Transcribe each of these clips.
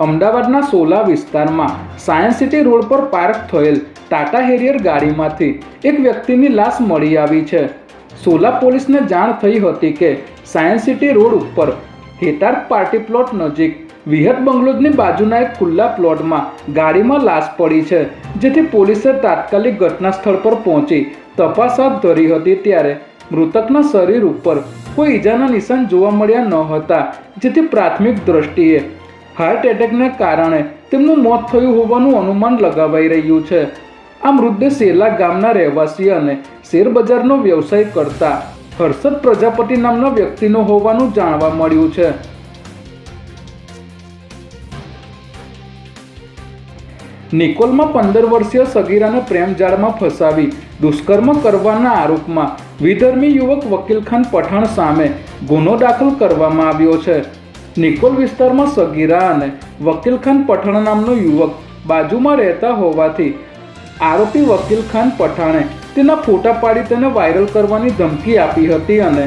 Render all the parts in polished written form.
અમદાવાદના સોલા વિસ્તારમાં science city road પર પાર્ક થયેલ ટાટા હેરિયર ગાડીમાંથી એક વ્યક્તિની લાશ મળી આવી છે। સોલા પોલીસને જાણ થઈ હતી કે સાયન્સ સિટી રોડ ઉપર હેતાર્ક પાર્ટી પ્લોટ નજીક વિહત બંગલોઝની બાજુના એક ખુલ્લા પ્લોટમાં ગાડીમાં લાશ પડી છે, જેથી પોલીસે તાત્કાલિક ઘટના સ્થળ પર પહોંચી તપાસ હાથ ધરી હતી। ત્યારે મૃતકના શરીર ઉપર કોઈ ઈજાના નિશાન જોવા મળ્યા ન હતા, જેથી પ્રાથમિક દ્રષ્ટિએ હાર્ટ એટેકને કારણે તેમનું મોત થયું હોવાનું અનુમાન લગાવાઈ રહ્યું છે। આ મૃતદેહ સેલા ગામના રહેવાસી અને શેરબજારનો વ્યવસાય કરતા હર્ષદ પ્રજાપતિ નામના વ્યક્તિનો હોવાનું જાણવા મળ્યું છે। નિકોલમાં 15 વર્ષીય સગીરાને પ્રેમજાળમાં ફસાવી દુષ્કર્મ કરવાના આરોપમાં વિધર્મી યુવક વકીલ ખાન પઠાણ સામે ગુનો દાખલ કરવામાં આવ્યો છે। નિકોલ વિસ્તારમાં સગીરા અને વકીલ ખાન પઠાણ નામનો યુવક બાજુમાં રહેતા હોવાથી આરોપી વકીલ ખાન પઠાણે તેના ફોટા પાડી તેને વાયરલ કરવાની ધમકી આપી હતી અને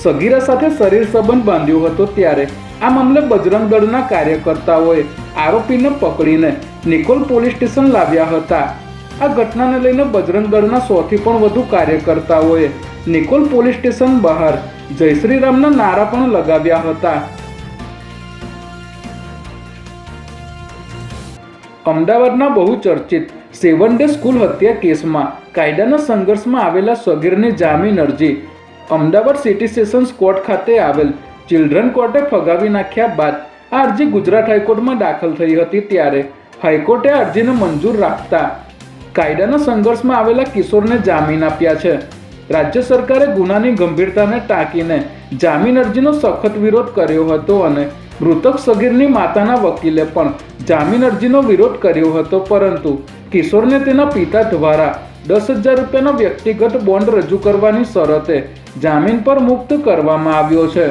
સગીરા સાથે શરીર સંબંધ બાંધ્યો હતો। ત્યારે આ મામલે બજરંગ દળના કાર્યકર્તાઓએ આરોપીને પકડીને નિકોલ પોલીસ સ્ટેશન લાવ્યા હતા। આ ઘટનાને લઈને બજરંગ દળના 100થી પણ વધુ કાર્યકર્તાઓએ નિકોલ પોલીસ સ્ટેશન બહાર જય શ્રી રામના નારા પણ લગાવ્યા હતા। અમદાવાદના બહુચર્ચિત 7 ડે સ્કૂલ હત્યા કેસમાં કાયદાના સંઘર્ષમાં આવેલા સગીરની જામીન અરજી અમદાવાદ સિટી સેશન્સ કોર્ટ ખાતે આવેલ ચિલ્ડ્રન કોર્ટે ફગાવી નાખ્યા બાદ આ અરજી ગુજરાત હાઈકોર્ટમાં દાખલ થઈ હતી। ત્યારે હાઈકોર્ટે અરજીને મંજૂર રાખતા કાયદાના સંઘર્ષમાં આવેલા કિશોરને જામીન આપ્યા છે। રાજ્ય સરકારે ગુનાની ગંભીરતાને ટાંકીને જામીન અરજીનો સખત વિરોધ કર્યો હતો અને મૃતક સગીરની માતાના વકીલે પણ જામીન અરજીનો વિરોધ કર્યો હતો, પરંતુ કિશોરને તેના પિતા દ્વારા 10,000 રૂપિયાનો વ્યક્તિગત બોન્ડ રજૂ કરવાની શરતે જામીન પર મુક્ત કરવામાં આવ્યો છે।